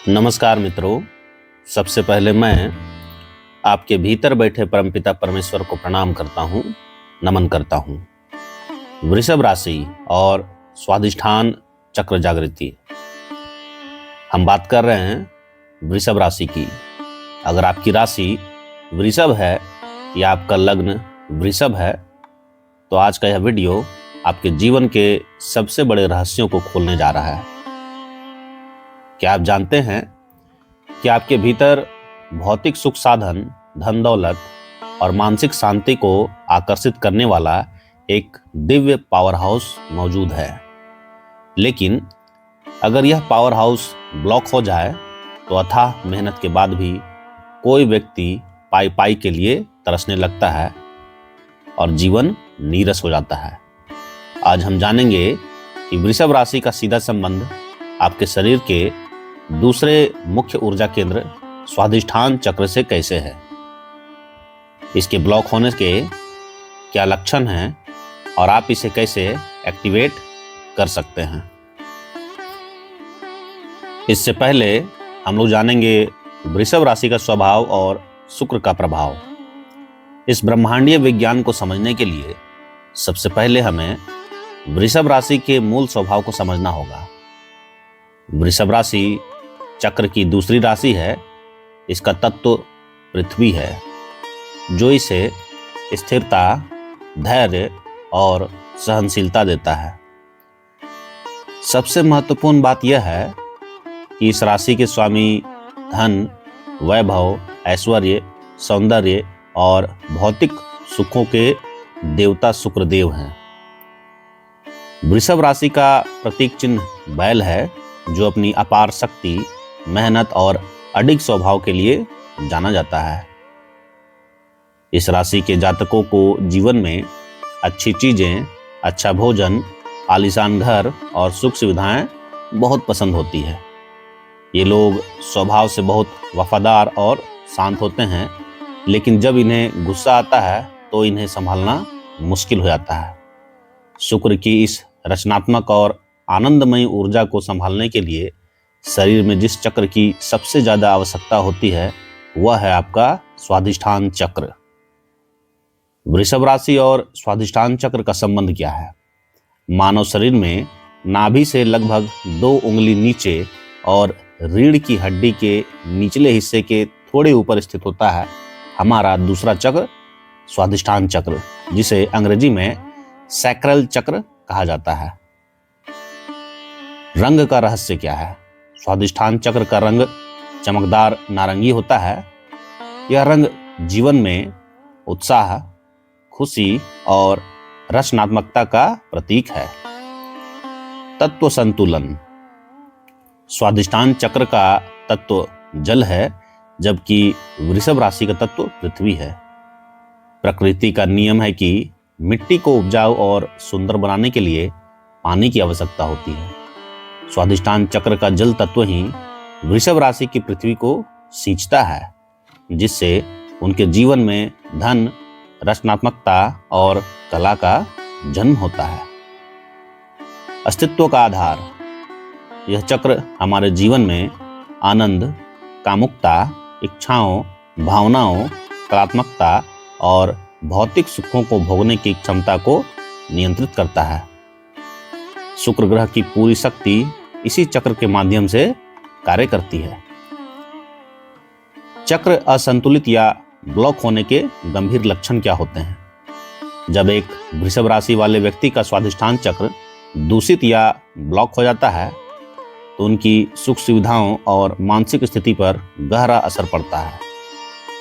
नमस्कार मित्रों। सबसे पहले मैं आपके भीतर बैठे परमपिता परमेश्वर को प्रणाम करता हूँ, नमन करता हूँ। वृषभ राशि और स्वाधिष्ठान चक्र जागृति, हम बात कर रहे हैं वृषभ राशि की। अगर आपकी राशि वृषभ है या आपका लग्न वृषभ है तो आज का यह वीडियो आपके जीवन के सबसे बड़े रहस्यों को खोलने जा रहा है। क्या आप जानते हैं कि आपके भीतर भौतिक सुख साधन, धन दौलत और मानसिक शांति को आकर्षित करने वाला एक दिव्य पावर हाउस मौजूद है। लेकिन अगर यह पावर हाउस ब्लॉक हो जाए तो अथाह मेहनत के बाद भी कोई व्यक्ति पाई के लिए तरसने लगता है और जीवन नीरस हो जाता है। आज हम जानेंगे कि वृषभ राशि का सीधा संबंध आपके शरीर के दूसरे मुख्य ऊर्जा केंद्र स्वाधिष्ठान चक्र से कैसे है, इसके ब्लॉक होने के क्या लक्षण हैं और आप इसे कैसे एक्टिवेट कर सकते हैं। इससे पहले हम लोग जानेंगे वृषभ राशि का स्वभाव और शुक्र का प्रभाव। इस ब्रह्मांडीय विज्ञान को समझने के लिए सबसे पहले हमें वृषभ राशि के मूल स्वभाव को समझना होगा। वृषभ राशि चक्र की दूसरी राशि है। इसका तत्व पृथ्वी है, जो इसे स्थिरता, धैर्य और सहनशीलता देता है। सबसे महत्वपूर्ण बात यह है कि इस राशि के स्वामी धन, वैभव, ऐश्वर्य, सौंदर्य और भौतिक सुखों के देवता शुक्रदेव हैं। वृषभ राशि का प्रतीक चिन्ह बैल है, जो अपनी अपार शक्ति, मेहनत और अडिग स्वभाव के लिए जाना जाता है। इस राशि के जातकों को जीवन में अच्छी चीजें, अच्छा भोजन, आलीशान घर और सुख सुविधाएं बहुत पसंद होती है। ये लोग स्वभाव से बहुत वफादार और शांत होते हैं, लेकिन जब इन्हें गुस्सा आता है तो इन्हें संभालना मुश्किल हो जाता है। शुक्र की इस रचनात्मक और आनंदमयी ऊर्जा को संभालने के लिए शरीर में जिस चक्र की सबसे ज्यादा आवश्यकता होती है वह है आपका स्वाधिष्ठान चक्र। वृषभ राशि और स्वाधिष्ठान चक्र का संबंध क्या है? मानव शरीर में नाभि से लगभग 2 उंगली नीचे और रीढ़ की हड्डी के निचले हिस्से के थोड़े ऊपर स्थित होता है हमारा दूसरा चक्र, स्वाधिष्ठान चक्र, जिसे अंग्रेजी में सैक्रल चक्र कहा जाता है। रंग का रहस्य क्या है? स्वाधिष्ठान चक्र का रंग चमकदार नारंगी होता है। यह रंग जीवन में उत्साह, खुशी और रचनात्मकता का प्रतीक है। तत्व संतुलन। स्वाधिष्ठान चक्र का तत्व जल है, जबकि वृषभ राशि का तत्व पृथ्वी है। प्रकृति का नियम है कि मिट्टी को उपजाऊ और सुंदर बनाने के लिए पानी की आवश्यकता होती है। स्वाधिष्ठान चक्र का जल तत्व ही वृषभ राशि की पृथ्वी को सींचता है, जिससे उनके जीवन में धन, रचनात्मकता और कला का जन्म होता है। अस्तित्व का आधार। यह चक्र हमारे जीवन में आनंद, कामुकता, इच्छाओं, भावनाओं, कलात्मकता और भौतिक सुखों को भोगने की क्षमता को नियंत्रित करता है। शुक्र ग्रह की पूरी शक्ति इसी चक्र के माध्यम से कार्य करती है। चक्र असंतुलित या ब्लॉक होने के गंभीर लक्षण क्या होते हैं? जब एक वृषभ राशि वाले व्यक्ति का स्वाधिष्ठान चक्र दूषित या ब्लॉक हो जाता है तो उनकी सुख सुविधाओं और मानसिक स्थिति पर गहरा असर पड़ता है।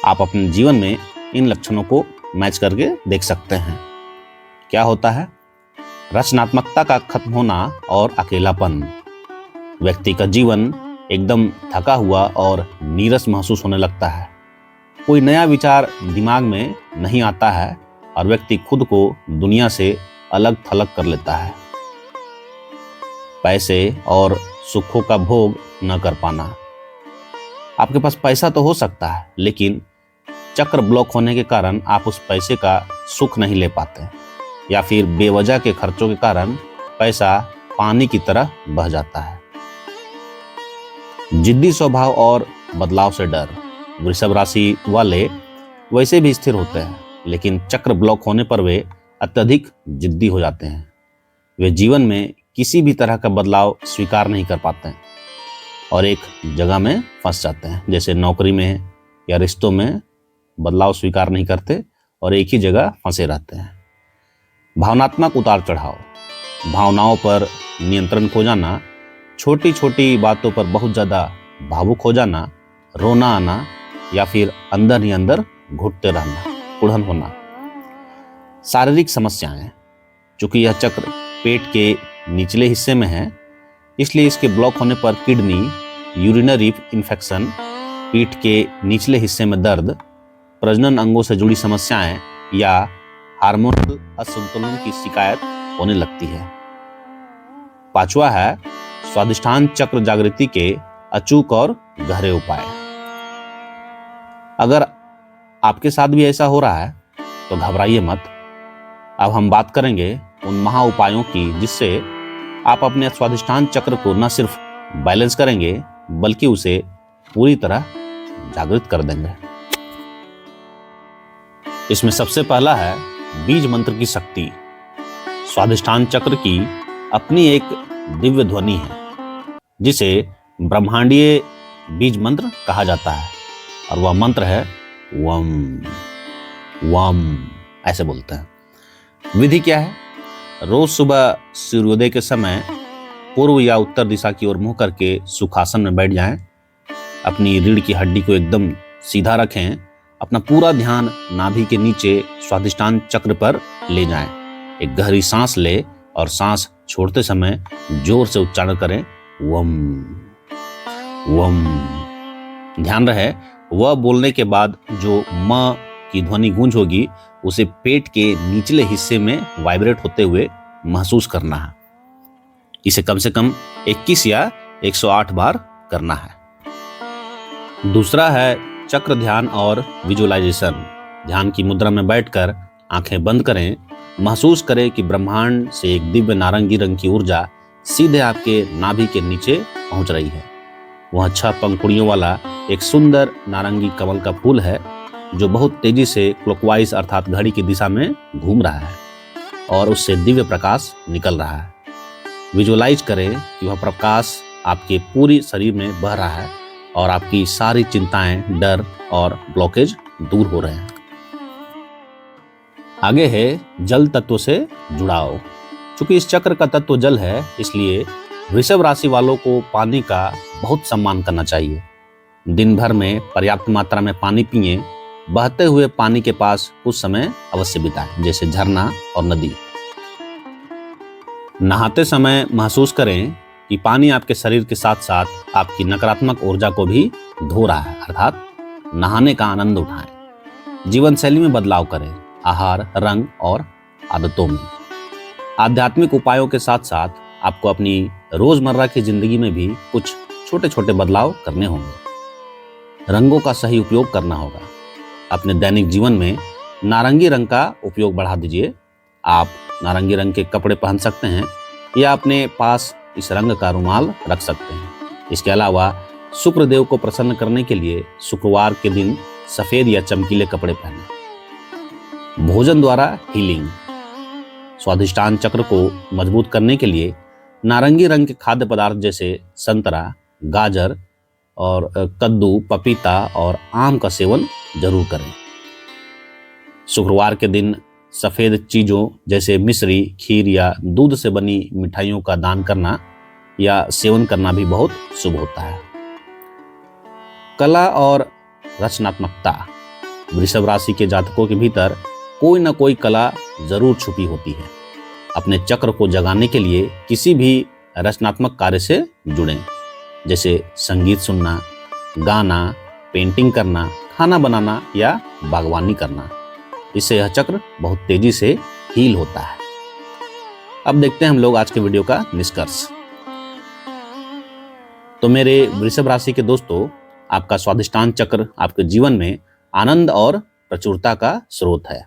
आप अपने जीवन में इन लक्षणों को मैच करके देख सकते हैं। क्या होता है? रचनात्मकता का खत्म होना और अकेलापन। व्यक्ति का जीवन एकदम थका हुआ और नीरस महसूस होने लगता है। कोई नया विचार दिमाग में नहीं आता है और व्यक्ति खुद को दुनिया से अलग थलग कर लेता है। पैसे और सुखों का भोग न कर पाना। आपके पास पैसा तो हो सकता है, लेकिन चक्र ब्लॉक होने के कारण आप उस पैसे का सुख नहीं ले पाते, या फिर बेवजह के खर्चों के कारण पैसा पानी की तरह बह जाता है। जिद्दी स्वभाव और बदलाव से डर। वृषभ राशि वाले वैसे भी स्थिर होते हैं, लेकिन चक्र ब्लॉक होने पर वे अत्यधिक जिद्दी हो जाते हैं। वे जीवन में किसी भी तरह का बदलाव स्वीकार नहीं कर पाते हैं और एक जगह में फंस जाते हैं। जैसे नौकरी में या रिश्तों में बदलाव स्वीकार नहीं करते और एक ही जगह फंसे रहते हैं। भावनात्मक उतार चढ़ाव, भावनाओं पर नियंत्रण खो जाना, छोटी छोटी बातों पर बहुत ज़्यादा भावुक हो जाना, रोना आना या फिर अंदर ही अंदर घुटते रहना, कुढ़न होना। शारीरिक समस्याएं, चूंकि यह चक्र पेट के निचले हिस्से में है, इसलिए इसके ब्लॉक होने पर किडनी, यूरिनरी इन्फेक्शन, पीठ के निचले हिस्से में दर्द, प्रजनन अंगों से जुड़ी समस्याएं या हार्मोनल असंतुलन की शिकायत होने लगती है। पांचवा है स्वाधिष्ठान चक्र जागृति के अचूक और गहरे उपाय। अगर आपके साथ भी ऐसा हो रहा है तो घबराइए मत। अब हम बात करेंगे उन महा उपायों की जिससे आप अपने स्वाधिष्ठान चक्र को न सिर्फ बैलेंस करेंगे बल्कि उसे पूरी तरह जागृत कर देंगे। इसमें सबसे पहला है बीज मंत्र की शक्ति। स्वाधिष्ठान चक्र की अपनी एक दिव्य ध्वनि है जिसे ब्रह्मांडीय बीज मंत्र कहा जाता है और वह मंत्र है वम वम, ऐसे बोलते हैं। विधि क्या है? रोज सुबह सूर्योदय के समय पूर्व या उत्तर दिशा की ओर मुंह करके सुखासन में बैठ जाएं। अपनी रीढ़ की हड्डी को एकदम सीधा रखें। अपना पूरा ध्यान नाभि के नीचे स्वाधिष्ठान चक्र पर ले जाएं। एक गहरी सांस ले और सांस छोड़ते समय जोर से उच्चारण करें वम वम। ध्यान रहे वह बोलने के बाद जो म की ध्वनि गूंज होगी उसे पेट के निचले हिस्से में वाइब्रेट होते हुए महसूस करना है। इसे कम से कम 21 या 108 बार करना है। दूसरा है चक्र ध्यान और विजुअलाइजेशन। ध्यान की मुद्रा में बैठकर आंखें बंद करें। महसूस करें कि ब्रह्मांड से एक दिव्य नारंगी रंग की ऊर्जा सीधे आपके नाभि के नीचे पहुंच रही है। वह 6 पंखुड़ियों वाला एक सुंदर नारंगी कमल का फूल है जो बहुत तेजी से क्लॉकवाइज अर्थात घड़ी की दिशा में घूम रहा है और उससे दिव्य प्रकाश निकल रहा है। विजुअलाइज करें कि वह प्रकाश आपके पूरी शरीर में बह रहा है और आपकी सारी चिंताएं, डर और ब्लॉकेज दूर हो रहे हैं। आगे है जल तत्व से जुड़ाव। चूंकि इस चक्र का तत्व जल है इसलिए वृषभ राशि वालों को पानी का बहुत सम्मान करना चाहिए। दिन भर में पर्याप्त मात्रा में पानी पिएं। बहते हुए पानी के पास कुछ समय अवश्य बिताएं, जैसे झरना और नदी। नहाते समय महसूस करें कि पानी आपके शरीर के साथ साथ आपकी नकारात्मक ऊर्जा को भी धो रहा है, अर्थात नहाने का आनंद उठाएं। जीवन शैली में बदलाव करें, आहार, रंग और आदतों में। आध्यात्मिक उपायों के साथ साथ आपको अपनी रोजमर्रा की जिंदगी में भी कुछ छोटे छोटे बदलाव करने होंगे। रंगों का सही उपयोग करना होगा। अपने दैनिक जीवन में नारंगी रंग का उपयोग बढ़ा दीजिए। आप नारंगी रंग के कपड़े पहन सकते हैं या अपने पास इस रंग का रुमाल रख सकते हैं। इसके अलावा शुक्र देव को प्रसन्न करने के लिए शुक्रवार के दिन सफेद या चमकीले कपड़े पहनें। भोजन द्वारा हीलिंग। स्वाधिष्ठान चक्र को मजबूत करने के लिए नारंगी रंग के खाद्य पदार्थ जैसे संतरा, गाजर और कद्दू, पपीता और आम का सेवन जरूर करें। शुक्रवार के दिन सफेद चीजों जैसे मिश्री, खीर या दूध से बनी मिठाइयों का दान करना या सेवन करना भी बहुत शुभ होता है। कला और रचनात्मकता। वृषभ राशि के जातकों के भीतर कोई ना कोई कला जरूर छुपी होती है। अपने चक्र को जगाने के लिए किसी भी रचनात्मक कार्य से जुड़ें, जैसे संगीत सुनना, गाना, पेंटिंग करना, खाना बनाना या बागवानी करना। इससे यह चक्र बहुत तेजी से हील होता है। अब देखते हैं हम लोग आज के वीडियो का निष्कर्ष। तो मेरे वृषभ राशि के दोस्तों, आपका स्वाधिष्ठान चक्र आपके जीवन में आनंद और प्रचुरता का स्रोत है।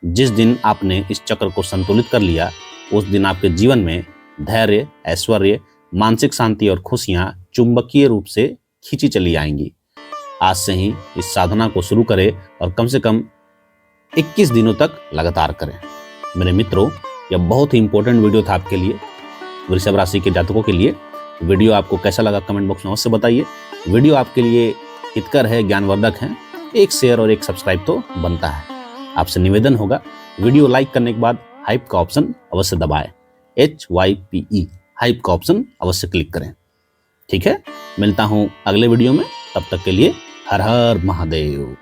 जिस दिन आपने इस चक्र को संतुलित कर लिया उस दिन आपके जीवन में धैर्य, ऐश्वर्य, मानसिक शांति और खुशियां चुंबकीय रूप से खींची चली आएंगी। आज से ही इस साधना को शुरू करें और कम से कम 21 दिनों तक लगातार करें। मेरे मित्रों, यह बहुत ही इंपॉर्टेंट वीडियो था आपके लिए, वृषभ राशि के जातकों के लिए। वीडियो आपको कैसा लगा कमेंट बॉक्स में अवश्य बताइए। वीडियो आपके लिए हितकर है, ज्ञानवर्धक है, एक शेयर और एक सब्सक्राइब तो बनता है। आपसे निवेदन होगा वीडियो लाइक करने के बाद हाइप का ऑप्शन अवश्य दबाएं, HYPE हाइप का ऑप्शन अवश्य क्लिक करें। ठीक है, मिलता हूं अगले वीडियो में, तब तक के लिए हर हर महादेव।